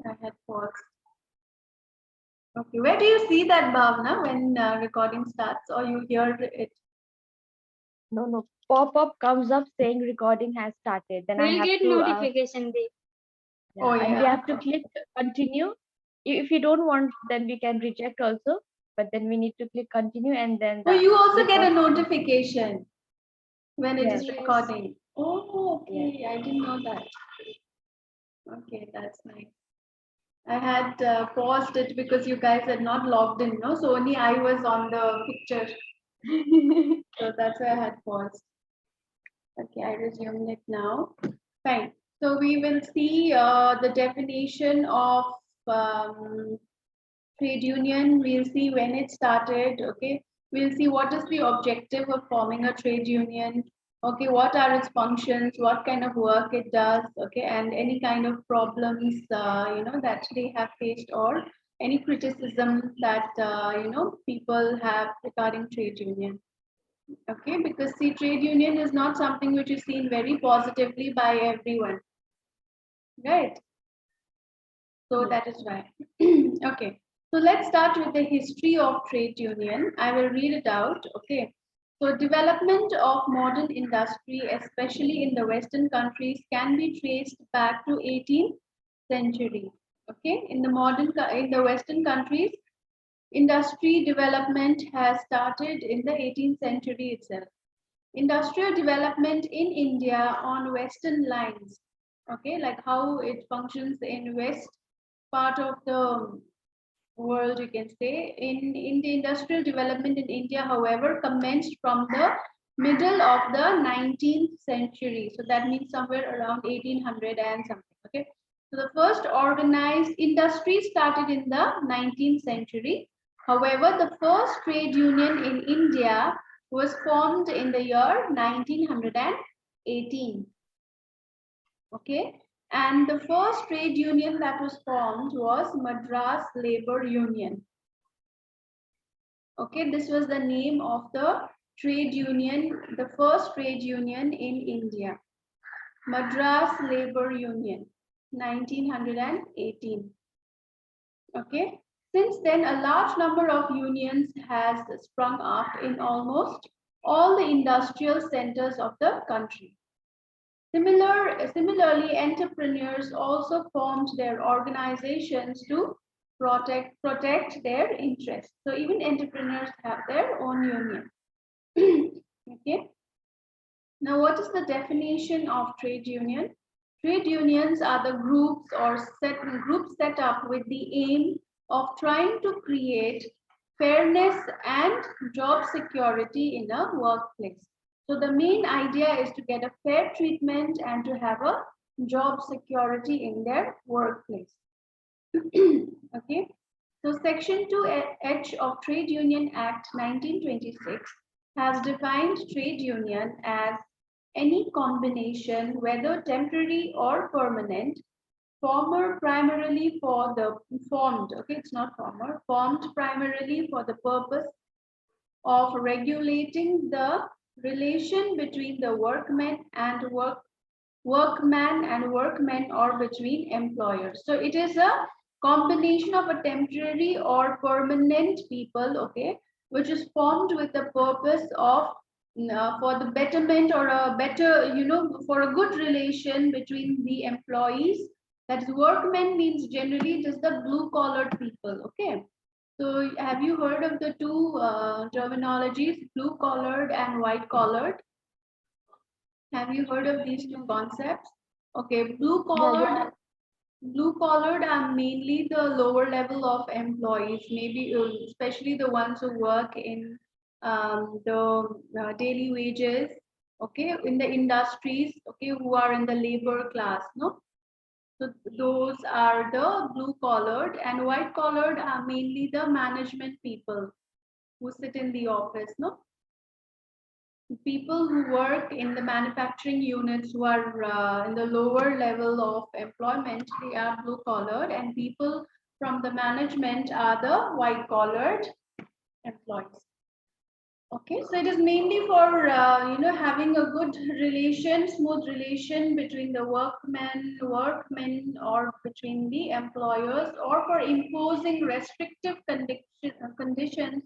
I had paused. Okay, where do you see that, Bhavna, when recording starts, or you hear it? No, pop-up comes up saying recording has started. Then I We'll have get to, notification there. Oh yeah, and we yeah. have to click continue. If you don't want, then we can reject also. But then we need to click continue and then Oh, the you also get a record. notification when it is Yes, Yes. recording. Oh, yes. okay. I didn't know that. Okay, that's nice. I had paused it because you guys had not logged in, no? So only I was on the picture. So that's why I had paused. Okay, I resume it now. Fine. So we will see the definition of um, trade union. We'll see when it started. Okay. We'll see what is the objective of forming a trade union. Okay. What are its functions? What kind of work it does? Okay. And any kind of problems, that they have faced, or any criticism that, people have regarding trade union. Okay. Because see, trade union is not something which is seen very positively by everyone. Right. So Yes. that is why. Okay. So let's start with the history of trade union. I will read it out. Okay. So development of modern industry, especially in the Western countries, can be traced back to 18th century. Okay. In the Western countries, industry development has started in the 18th century itself. Industrial development in India on Western lines. Okay, like how it functions in West part of the world, you can say. In the industrial development in India, however, commenced from the middle of the 19th century. So that means somewhere around 1800 and something. Okay. So the first organized industry started in the 19th century. However, the first trade union in India was formed in the year 1918. Okay. And the first trade union that was formed was Madras Labor Union. Okay, this was the name of the trade union, the first trade union in India. Madras Labor Union, 1918. Okay. Since then, a large number of unions has sprung up in almost all the industrial centers of the country. Similarly, entrepreneurs also formed their organizations to protect their interests. So even entrepreneurs have their own union. Okay. Now, what is the definition of trade union? Trade unions are the groups set up with the aim of trying to create fairness and job security in a workplace. So the main idea is to get a fair treatment and to have a job security in their workplace. Okay. So Section 2H of Trade Union Act 1926 has defined trade union as any combination, whether temporary or permanent, formed primarily for the purpose of regulating the relation between the workman and workmen, or between employers. So it is a combination of a temporary or permanent people, okay, which is formed with the purpose of for the betterment, or a better, for a good relation between the employees. That is, workmen means generally it is the blue collared people, okay. So have you heard of the two terminologies, blue collared and white collared? Have you heard of these two concepts? Okay, Yeah, yeah. blue collared are mainly the lower level of employees, maybe especially the ones who work in the daily wages, okay, in the industries, okay, who are in the labor class, no? So those are the blue collared, and white collared are mainly the management people who sit in the office, no? People who work in the manufacturing units, who are in the lower level of employment, they are blue collared, and people from the management are the white collared employees. Okay, so it is mainly for having a good relation, smooth relation between the workmen, or between the employers, or for imposing restrictive conditions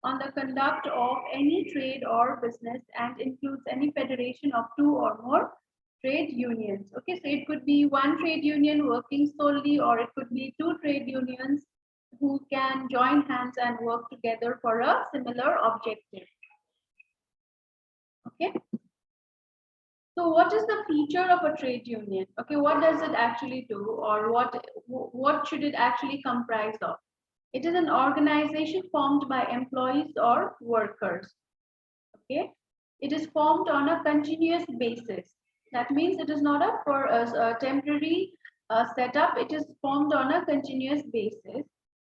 on the conduct of any trade or business, and includes any federation of two or more trade unions. Okay, so it could be one trade union working solely, or it could be two trade unions who can join hands and work together for a similar objective. Okay. So what is the feature of a trade union? Okay, what does it actually do, or what should it actually comprise of? It is an organization formed by employees or workers. Okay, it is formed on a continuous basis. That means it is not a temporary setup. It is formed on a continuous basis.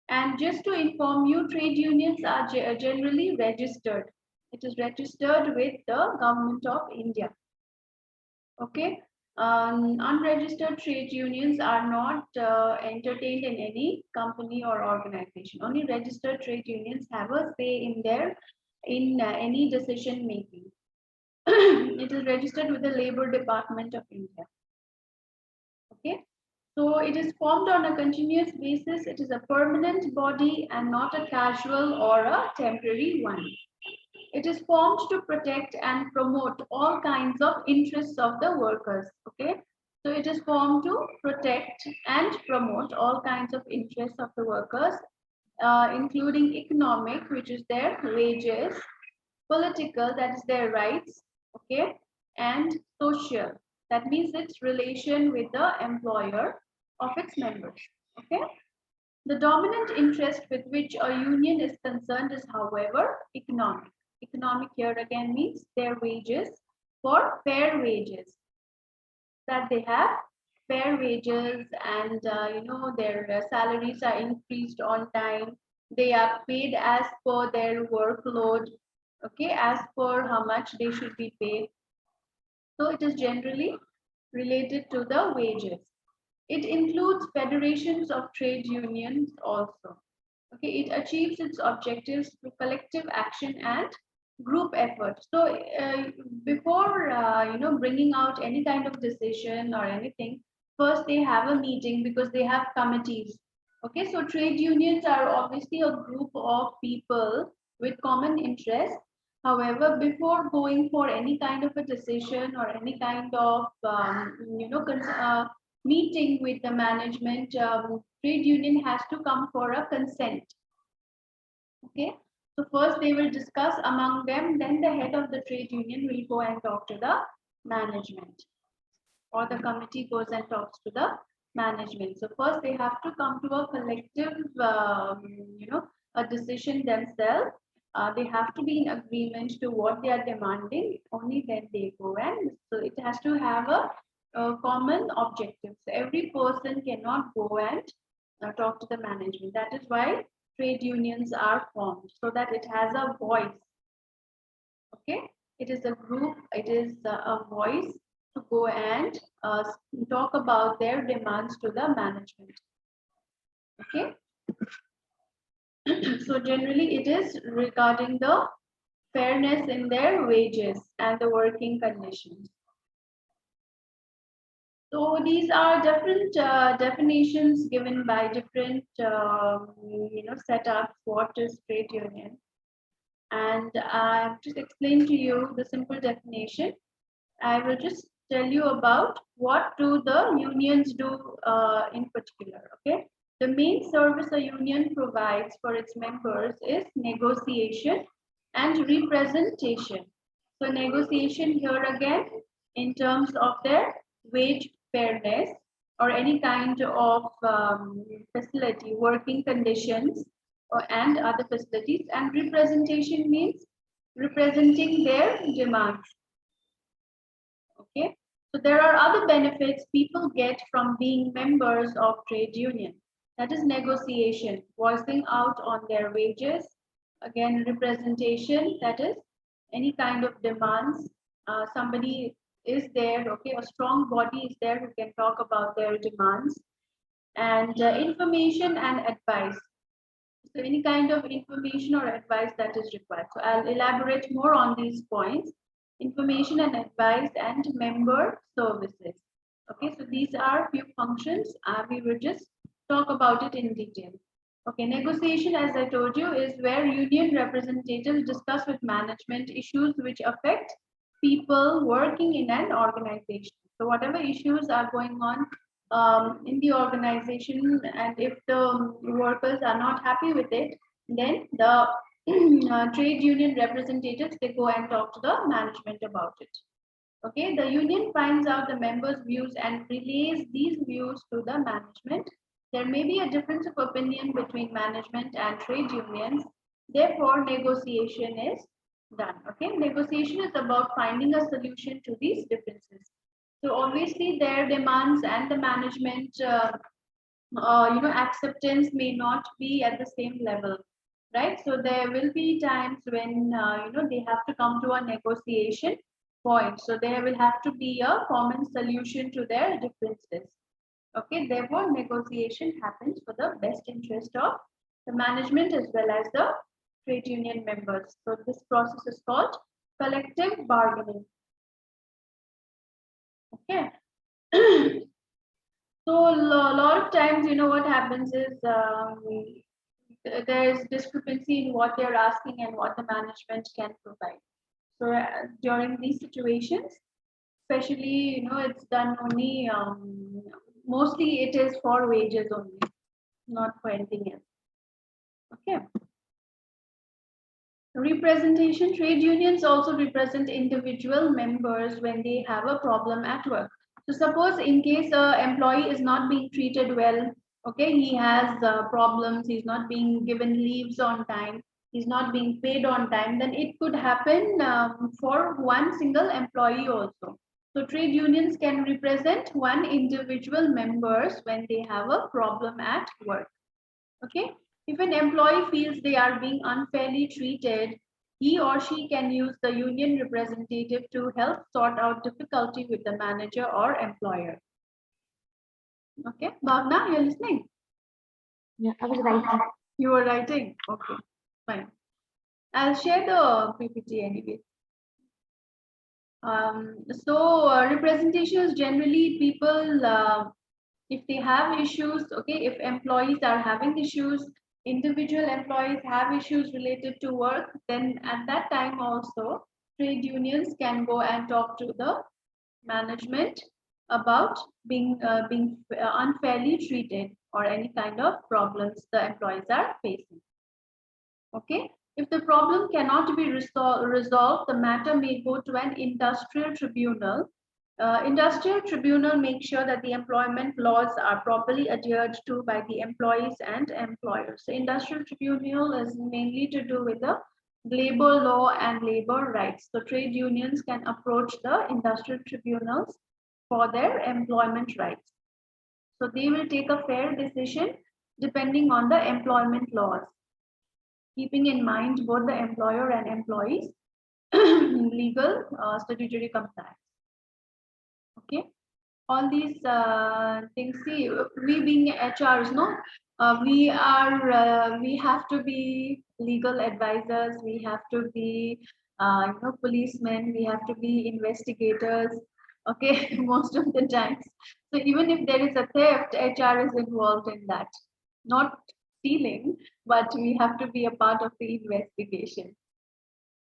And just to inform you, trade unions are generally registered. It is registered with the Government of India. Okay. Unregistered trade unions are not entertained in any company or organization. Only registered trade unions have a say in any decision making. It is registered with the Labor Department of India. Okay. So it is formed on a continuous basis. It is a permanent body and not a casual or a temporary one. It is formed to protect and promote all kinds of interests of the workers. Okay, so it is formed to protect and promote all kinds of interests of the workers, including economic, which is their wages, political, that is their rights, okay, and social, that means its relation with the employer of its members. Okay. The dominant interest with which a union is concerned is, however, economic. Economic here again means their wages, for fair wages, that they have fair wages, and their salaries are increased on time. They are paid as per their workload, okay, as per how much they should be paid. So it is generally related to the wages. It includes federations of trade unions also. Okay, it achieves its objectives through collective action and group effort. So before bringing out any kind of decision or anything, first they have a meeting because they have committees. Okay, so trade unions are obviously a group of people with common interests. However, before going for any kind of a decision or any kind of meeting with the management, trade union has to come for a consent. Okay, so first they will discuss among them, then the head of the trade union will go and talk to the management, or the committee goes and talks to the management. So first they have to come to a collective, a decision themselves. They have to be in agreement to what they are demanding. Only then they go, and so it has to have a common objective. So every person cannot go and talk to the management. That is why trade unions are formed, so that it has a voice. Okay, it is a group, it is a voice to go and talk about their demands to the management. Okay, so generally it is regarding the fairness in their wages and the working conditions. So these are different definitions given by different setups. What is trade union? And I've just explained to you the simple definition. I will just tell you about what do the unions do in particular. Okay, the main service a union provides for its members is negotiation and representation. So negotiation here again in terms of their wage fairness or any kind of facility, working conditions, and other facilities. And representation means representing their demands. Okay, so there are other benefits people get from being members of trade union. That is negotiation, voicing out on their wages. Again, representation, that is any kind of demands. Somebody is there, okay, a strong body is there who can talk about their demands. And information and advice. So any kind of information or advice that is required. So I'll elaborate more on these points. Information and advice and member services. Okay, so these are few functions. We will just talk about it in detail. Okay, negotiation, as I told you, is where union representatives discuss with management issues which affect people working in an organization. So whatever issues are going on in the organization, and if the workers are not happy with it, then the trade union representatives, they go and talk to the management about it. Okay, the union finds out the members' views and relays these views to the management. There may be a difference of opinion between management and trade unions. Therefore, negotiation is done. Okay, negotiation is about finding a solution to these differences. So obviously, their demands and the management, acceptance may not be at the same level, right? So there will be times when they have to come to a negotiation point. So there will have to be a common solution to their differences. Okay, therefore negotiation happens for the best interest of the management as well as the trade union members. So this process is called collective bargaining. Okay. So a lot of times, what happens is there is discrepancy in what they're asking and what the management can provide. So during these situations, especially, it's done only, mostly it is for wages only, not for anything else. Okay. Representation, trade unions also represent individual members when they have a problem at work. So suppose in case an employee is not being treated well, okay, he has problems, he's not being given leaves on time, he's not being paid on time, then it could happen for one single employee also. So trade unions can represent one individual members when they have a problem at work. Okay. If an employee feels they are being unfairly treated, he or she can use the union representative to help sort out difficulty with the manager or employer. Okay, Bhavna, you're listening? Yeah, I was writing. You were writing? Okay, fine. I'll share the PPT anyway. Representation is generally people, if they have issues, okay, if employees are having issues, individual employees have issues related to work, then at that time also trade unions can go and talk to the management about being unfairly treated or any kind of problems the employees are facing. Okay, if the problem cannot be resolved, the matter may go to an industrial tribunal. Industrial tribunal makes sure that the employment laws are properly adhered to by the employees and employers. The industrial tribunal is mainly to do with the labor law and labor rights. So trade unions can approach the industrial tribunals for their employment rights. So they will take a fair decision depending on the employment laws, keeping in mind both the employer and employees legal statutory compliance. Okay, all these things. See, we being HRs, no, we have to be legal advisors. We have to be policemen. We have to be investigators. Okay, most of the times. So even if there is a theft, HR is involved in that. Not stealing, but we have to be a part of the investigation.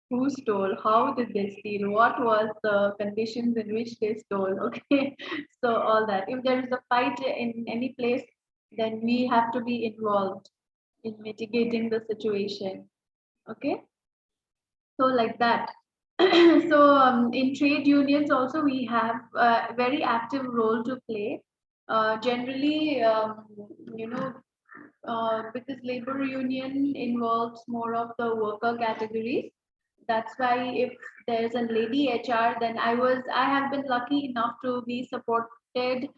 Who stole, how did they steal, what was the conditions in which they stole, okay? So all that. If there is a fight in any place, then we have to be involved in mitigating the situation, okay? So like that. So in trade unions also we have a very active role to play. Generally, because labor union involves more of the worker categories. That's why if there's a lady HR, then I have been lucky enough to be supported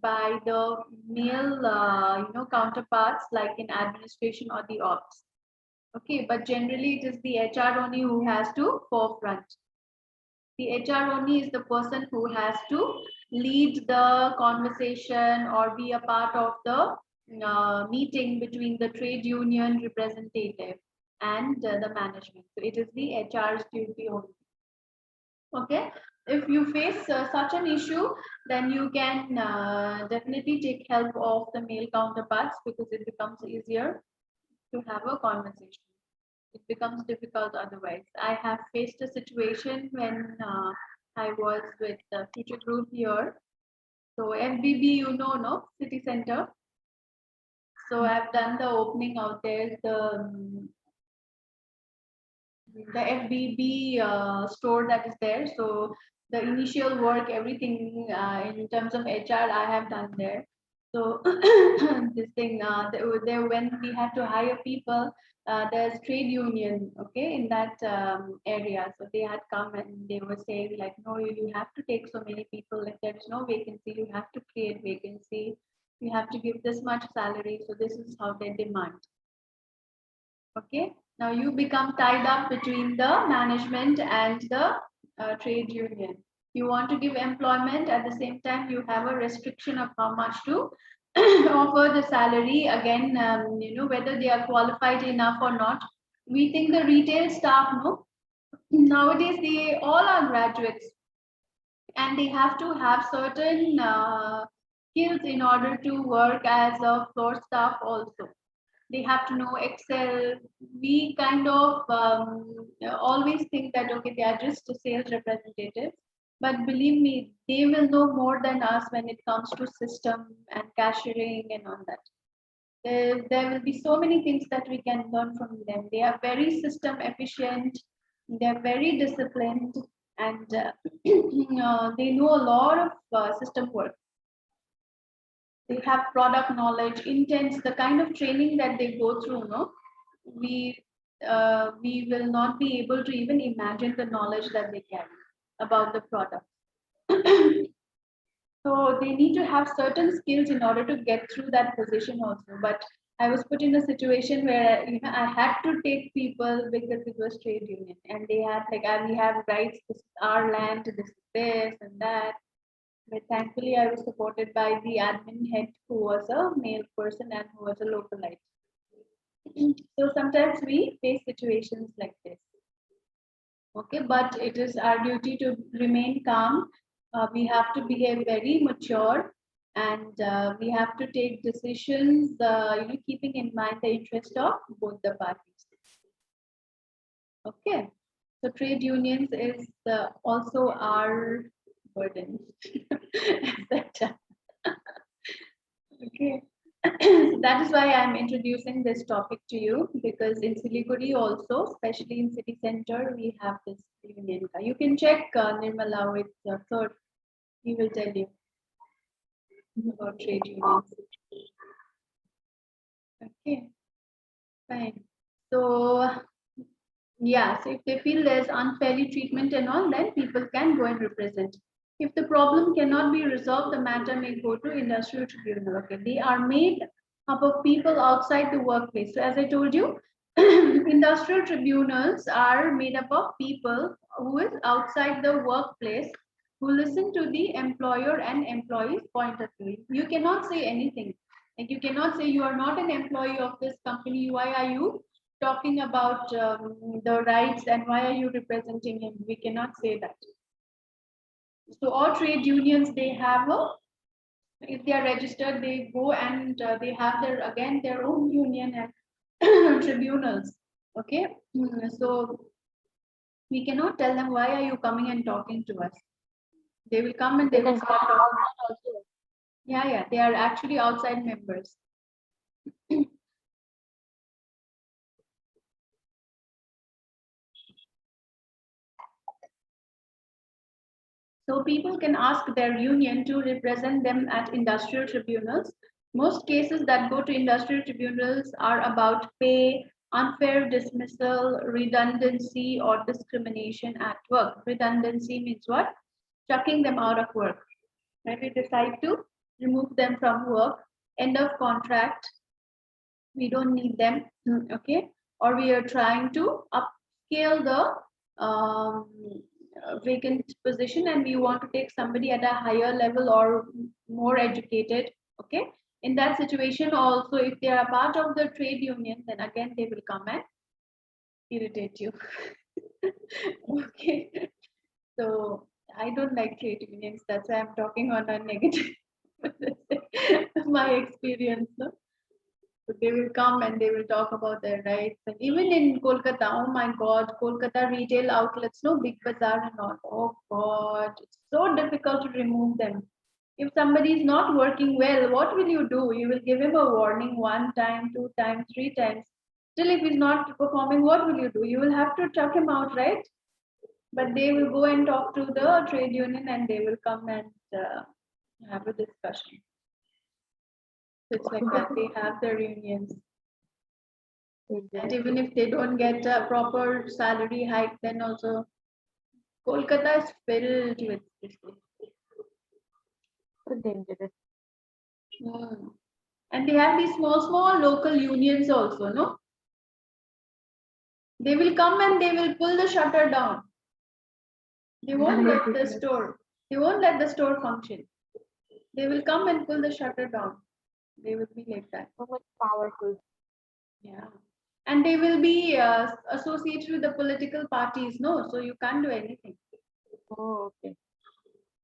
by the male, counterparts like in administration or the ops. Okay, but generally it is the HR only who has to forefront. The HR only is the person who has to lead the conversation or be a part of the meeting between the trade union representative and the management. So it is the HR's duty only. Okay, if you face such an issue, then you can definitely take help of the male counterparts, because it becomes easier to have a conversation. It becomes difficult otherwise. I have faced a situation when I was with the Future Group here. So FBB, you know, no, city center. So I've done the opening out there, the FBB store that is there. So the initial work, everything in terms of HR, I have done there. So this thing, there when we had to hire people, there's trade union, okay, in that area. So they had come and they were saying like, no, you have to take so many people. If there is no vacancy, you have to create vacancy. You have to give this much salary. So this is how they demand. Okay, now you become tied up between the management and the trade union. You want to give employment, at the same time you have a restriction of how much to offer the salary. Again, whether they are qualified enough or not. We think the retail staff, no, nowadays they all are graduates, and they have to have certain skills in order to work as a floor staff also. They have to know Excel. We kind of always think that, okay, they are just a sales representatives. But believe me, they will know more than us when it comes to system and cashiering and all that. There will be so many things that we can learn from them. They are very system efficient. They are very disciplined, and they know a lot of system work. They have product knowledge, intense, the kind of training that they go through, no, we will not be able to even imagine the knowledge that they carry about the product. So they need to have certain skills in order to get through that position also. But I was put in a situation where I had to take people because it was trade union, and they had like, we have rights, this is our land, this is this and that. But thankfully, I was supported by the admin head, who was a male person and who was a localite. So sometimes we face situations like this. Okay, but it is our duty to remain calm. We have to behave very mature, and we have to take decisions, keeping in mind the interest of both the parties. Okay, so trade unions is also our burden. Okay. So that is why I'm introducing this topic to you, because in Siliguri also, especially in city center, we have this union. You can check Nirmala with third. He will tell you about trade unions. Okay, fine. So yeah, so if they feel there's unfairly treatment and all, then people can go and represent. If the problem cannot be resolved, the matter may go to industrial tribunal. Okay, they are made up of people outside the workplace. So as I told you, industrial tribunals are made up of people who is outside the workplace, who listen to the employer and employee's point of view. You cannot say anything. Like, you cannot say you are not an employee of this company. Why are you talking about the rights, and why are you representing him? We cannot say that. So all trade unions, they have a, if they are registered, they go and they have their own union and tribunals. Okay, so we cannot tell them, why are you coming and talking to us? They will come and they will start talking. Yeah, they are actually outside members. So people can ask their union to represent them at industrial tribunals. Most cases that go to industrial tribunals are about pay, unfair dismissal, redundancy, or discrimination at work. Redundancy means what? Chucking them out of work. When we decide to remove them from work, end of contract, we don't need them, okay? Or we are trying to upscale the vacant position, and we want to take somebody at a higher level or more educated, okay? In that situation also, if they are a part of the trade union, then again they will come and irritate you. Okay. So I don't like trade unions. That's why I'm talking on a negative. My experience. No? So they will come and they will talk about their rights. And even in Kolkata, oh my God, Kolkata retail outlets, no big bazaar and all. Oh God, it's so difficult to remove them. If somebody is not working well, what will you do? You will give him a warning one time, two times, three times. Still, if he's not performing, what will you do? You will have to chuck him out, right? But they will go and talk to the trade union and they will come and have a discussion. It's like that. They have their unions. And even if they don't get a proper salary hike, then also Kolkata is filled with this thing. So dangerous. And they have these small local unions also, no? They will come and they will pull the shutter down. They won't let the store. They won't let the store function. They will come and pull the shutter down. They will be like that. So much powerful. Yeah. And they will be associated with the political parties, no? So you can't do anything. Oh, okay.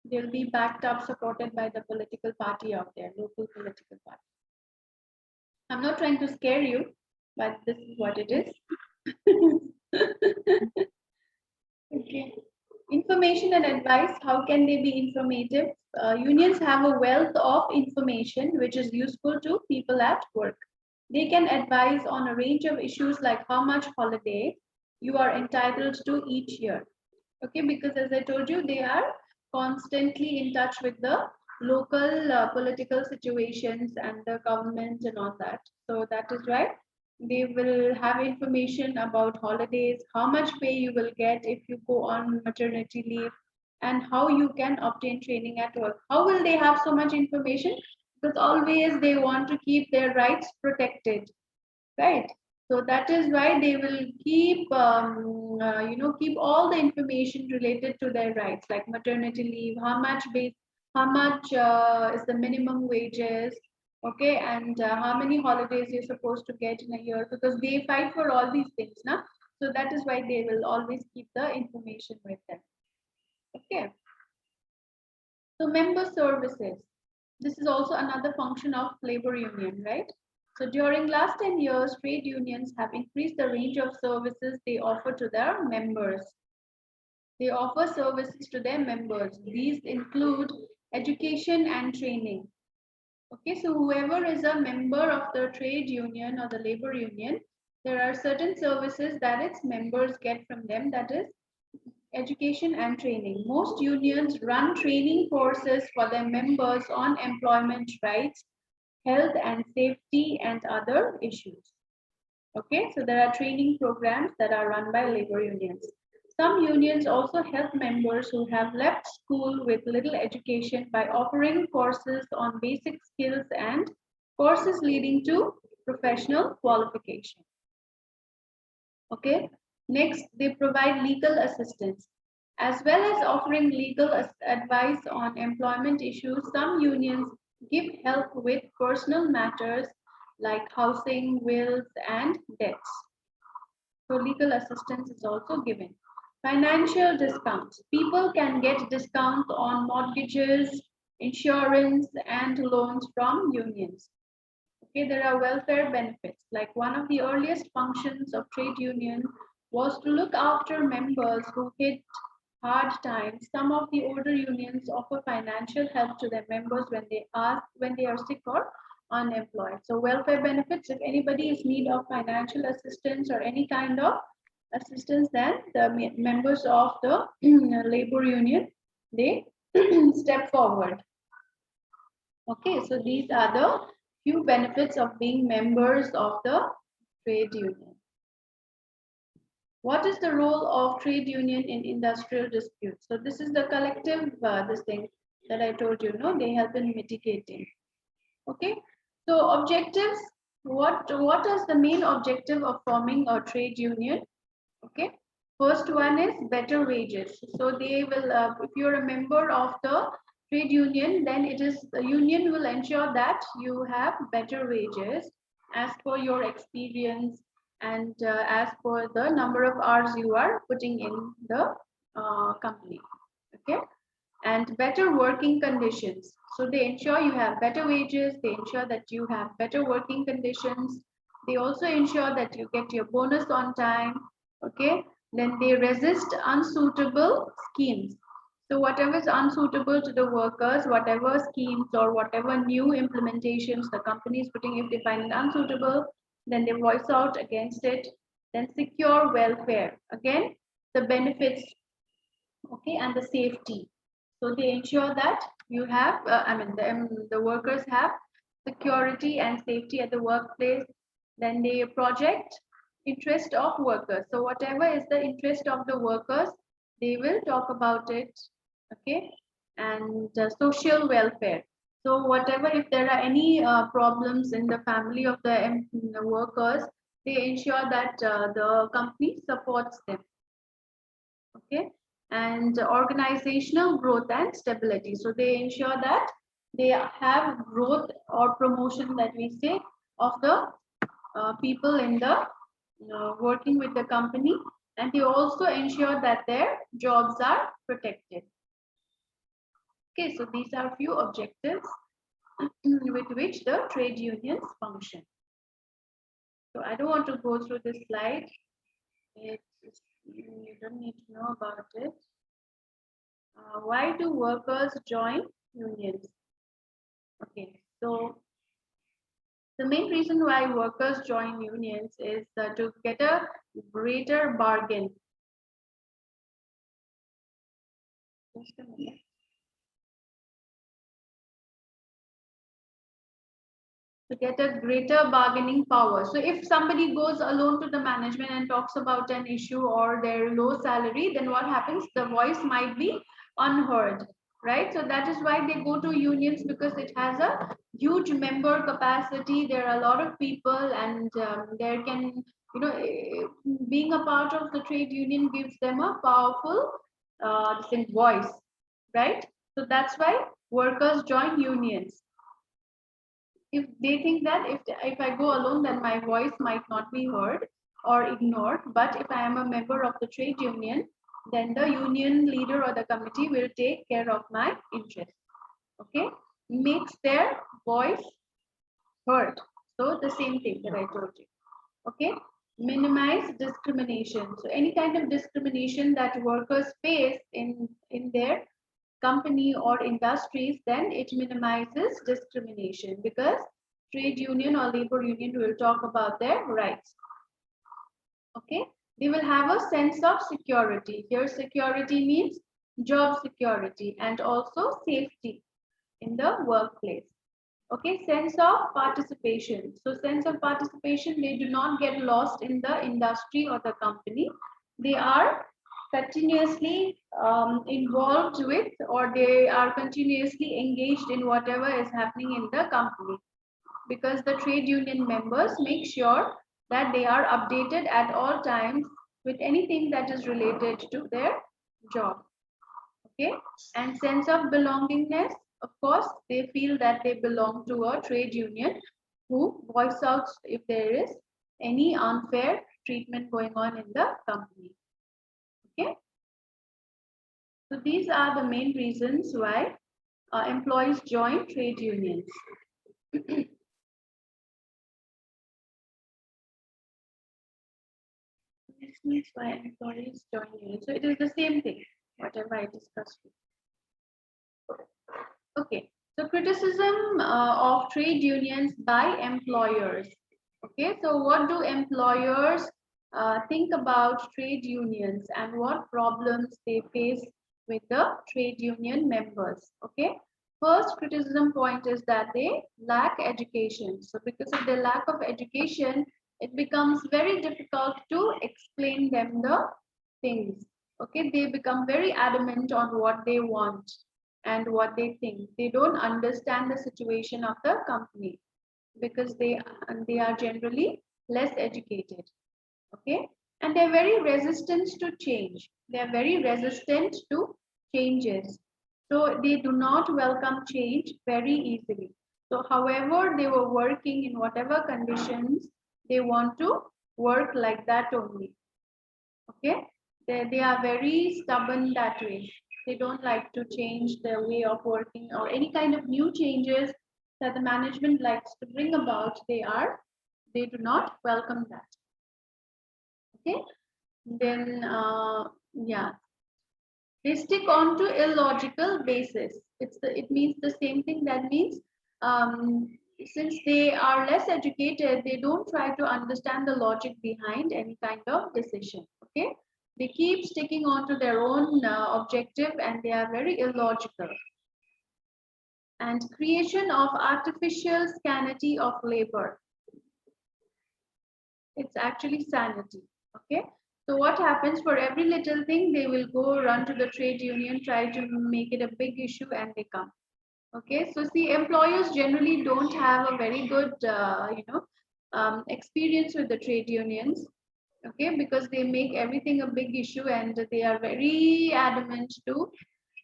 They'll be backed up, supported by the political party out there, local political party. I'm not trying to scare you, but this is what it is. Okay. Information and advice, how can they be informative? Unions have a wealth of information which is useful to people at work. They can advise on a range of issues like how much holiday you are entitled to each year. Okay, because as I told you, they are constantly in touch with the local political situations and the government and all that. So that is why they will have information about holidays, how much pay you will get if you go on maternity leave, and how you can obtain training at work. How will they have so much information? Because always they want to keep their rights protected, right? So that is why they will keep, keep all the information related to their rights, like maternity leave, how much is the minimum wages, okay, and how many holidays you're supposed to get in a year, because they fight for all these things, now. So that is why they will always keep the information with them. Okay. So member services. This is also another function of labor union, right? So during last 10 years, trade unions have increased the range of services they offer to their members. They offer services to their members. These include education and training. Okay, so whoever is a member of the trade union or the labor union, there are certain services that its members get from them, that is education and training. Most unions run training courses for their members on employment rights, health and safety, and other issues. Okay, so there are training programs that are run by labor unions. Some unions also help members who have left school with little education by offering courses on basic skills and courses leading to professional qualification. Okay, next, they provide legal assistance. As well as offering legal advice on employment issues, some unions give help with personal matters like housing, wills, and debts. So legal assistance is also given. Financial discounts. People can get discounts on mortgages, insurance, and loans from unions. Okay, there are welfare benefits. Like one of the earliest functions of trade union was to look after members who hit hard times. Some of the older unions offer financial help to their members when they are sick or unemployed. So welfare benefits, if anybody is in need of financial assistance or any kind of assistance, then the members of the labor union, they step forward. Okay, so these are the few benefits of being members of the trade union. What is the role of trade union in industrial disputes? So this is the collective, this thing that I told you, no, they help in mitigating. Okay, so objectives, what is the main objective of forming a trade union? Okay, first one is better wages. So they will, if you're a member of the trade union, then it is the union will ensure that you have better wages as per your experience and as per the number of hours you are putting in the company. Okay, and better working conditions. So they ensure you have better wages, they ensure that you have better working conditions. They also ensure that you get your bonus on time. Okay, then they resist unsuitable schemes. So whatever is unsuitable to the workers, whatever schemes or whatever new implementations the company is putting, if they find it unsuitable, then they voice out against it. Then secure welfare. Again, the benefits, okay, and the safety. So they ensure that you have, the workers have security and safety at the workplace. Then they project interest of workers. So whatever is the interest of the workers, they will talk about it. Okay, and social welfare. So whatever, if there are any problems in the family of the workers, they ensure that the company supports them. Okay, and organizational growth and stability. So they ensure that they have growth or promotion, that we say, of the people in the working with the company, and they also ensure that their jobs are protected. Okay, so these are few objectives with which the trade unions function. So I don't want to go through this slide. You don't need to know about it. Why do workers join unions? Okay, so the main reason why workers join unions is to get a greater bargain. Just a minute. To get a greater bargaining power. So if somebody goes alone to the management and talks about an issue or their low salary, then what happens? The voice might be unheard, right? So that is why they go to unions, because it has a huge member capacity. There are a lot of people, and there can, being a part of the trade union gives them a powerful voice, right? So that's why workers join unions. If they think that if I go alone, then my voice might not be heard or ignored. But if I am a member of the trade union, then the union leader or the committee will take care of my interest. Okay, makes their voice heard. So the same thing that I told you. Okay, minimize discrimination. So any kind of discrimination that workers face in their company or industries, then it minimizes discrimination, because trade union or labor union will talk about their rights. Okay, they will have a sense of security. Here security means job security and also safety in the workplace. Okay, sense of participation. So sense of participation, they do not get lost in the industry or the company. They are continuously involved with, or they are continuously engaged in whatever is happening in the company, because the trade union members make sure that they are updated at all times with anything that is related to their job. Okay, and sense of belongingness, of course they feel that they belong to a trade union, who voice out if there is any unfair treatment going on in the company. Okay, so these are the main reasons why employees join trade unions. This means why employees join unions. So it is the same thing, whatever I discussed. Okay, so criticism of trade unions by employers. Okay, so what do employers think about trade unions, and what problems they face with the trade union members? Okay, first criticism point is that they lack education. So because of the lack of education, it becomes very difficult to explain them the things. Okay, they become very adamant on what they want and what they think. They don't understand the situation of the company, because they are generally less educated. Okay, and they're very resistant to change. They are very resistant to changes. So they do not welcome change very easily. So however they were working in whatever conditions, they want to work like that only. Okay, they are very stubborn that way. They don't like to change their way of working or any kind of new changes that the management likes to bring about. They do not welcome that. Okay, then yeah, they stick on to illogical basis. It means the same thing. That means since they are less educated, they don't try to understand the logic behind any kind of decision. Okay, they keep sticking on to their own objective, and they are very illogical. And creation of artificial scarcity of labor. It's actually sanity. Okay, so what happens, for every little thing they will go run to the trade union, try to make it a big issue, and they come. Okay, so see, employers generally don't have a very good experience with the trade unions. Okay, because they make everything a big issue, and they are very adamant to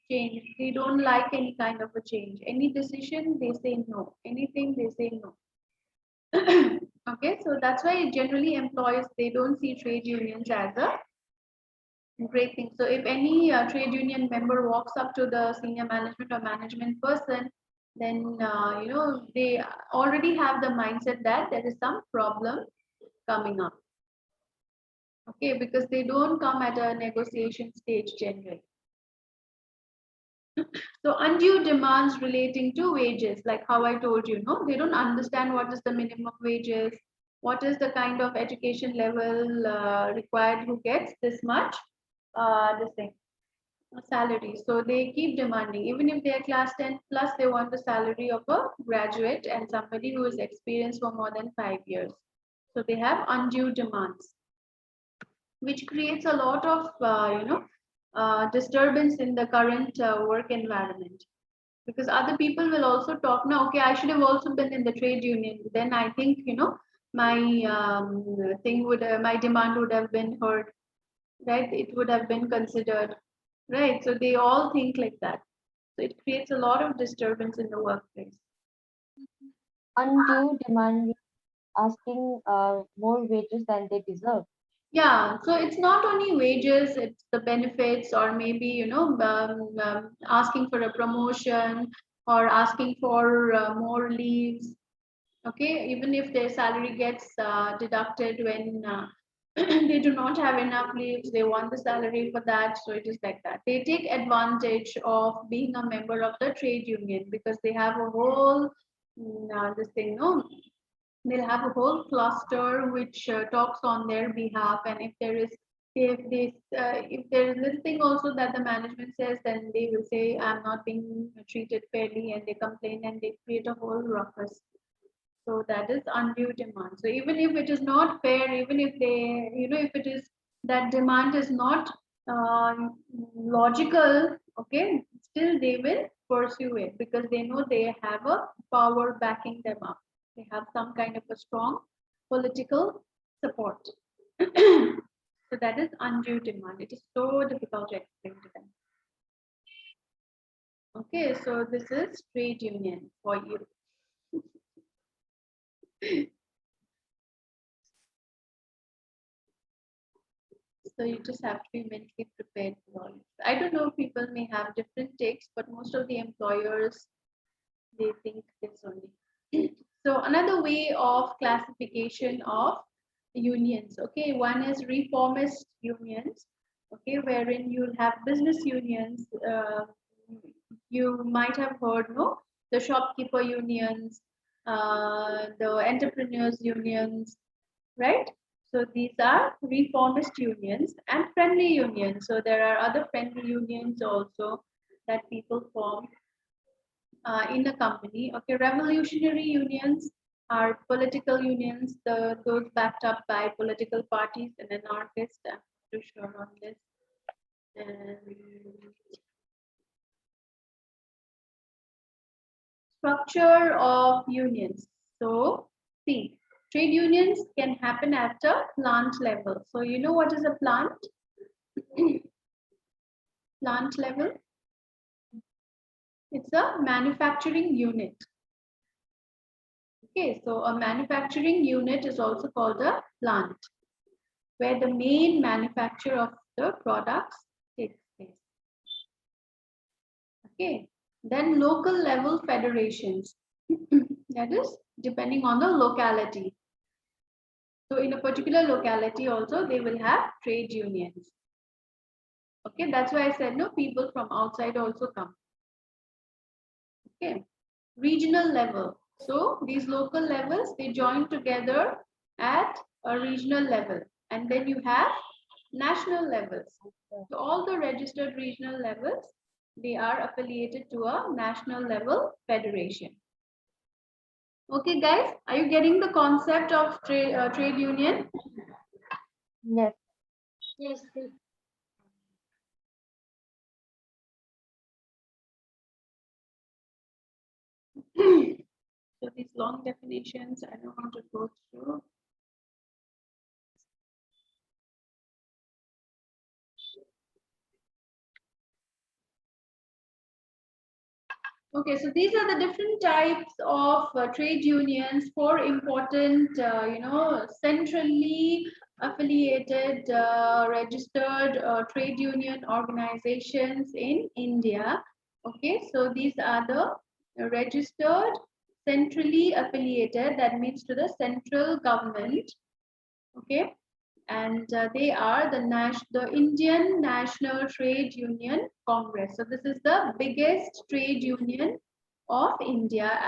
change. They don't like any kind of a change. Any decision they say no, anything they say no. Okay, so that's why generally employers, they don't see trade unions as a great thing. So if any trade union member walks up to the senior management or management person, then they already have the mindset that there is some problem coming up. Okay, because they don't come at a negotiation stage generally. So undue demands relating to wages, like how I told you, no, they don't understand what is the minimum wages, what is the kind of education level required, who gets this much, this thing, salary. So they keep demanding, even if they are class 10 plus, they want the salary of a graduate and somebody who is experienced for more than 5 years. So they have undue demands, which creates a lot of disturbance in the current work environment, because other people will also talk now, okay, I should have also been in the trade union, then I think my my demand would have been heard, right? It would have been considered, right? So they all think like that. So it creates a lot of disturbance in the workplace. Undue demand, asking more wages than they deserve. Yeah, so it's not only wages, it's the benefits, or maybe, asking for a promotion, or asking for more leaves. Okay, even if their salary gets deducted when they do not have enough leaves, they want the salary for that. So it is like that. They take advantage of being a member of the trade union, because they have a whole this thing, no, they'll have a whole cluster which talks on their behalf, and if there is, if there is this thing also that the management says, then they will say I'm not being treated fairly, and they complain and they create a whole ruckus. So that is undue demand. So even if it is not fair, even if they, if it is, that demand is not logical, okay, still they will pursue it, because they know they have a power backing them up. They have some kind of a strong political support. So that is undue demand. It is so difficult to explain to them. Okay, so this is trade union for you. So you just have to be mentally prepared for all. I don't know, people may have different takes, but most of the employers, they think this only. So another way of classification of unions. Okay, one is reformist unions. Okay, wherein you'll have business unions. You might have heard, no, the shopkeeper unions, the entrepreneurs unions, right? So these are reformist unions and friendly unions. So there are other friendly unions also that people form in a company. Okay, revolutionary unions are political unions, those backed up by political parties and anarchists. I'm not too sure on this. And structure of unions. So see, trade unions can happen at a plant level. So you know what is a plant? Plant level. It's a manufacturing unit. Okay, so a manufacturing unit is also called a plant, where the main manufacture of the products takes place. Okay, then local level federations. That is depending on the locality. So in a particular locality also, they will have trade unions. Okay, that's why I said no, people from outside also come. Okay, regional level. So these local levels, they join together at a regional level. And then you have national levels. So all the registered regional levels, they are affiliated to a national level federation. Okay, guys, are you getting the concept of trade union? Yes. Yes. So these long definitions, I don't want to go through. Okay, so these are the different types of trade unions for important, centrally affiliated, registered trade union organizations in India. Okay, so these are the registered, centrally affiliated, that means to the central government. Okay, and they are the Indian National Trade Union Congress. So this is the biggest trade union of India.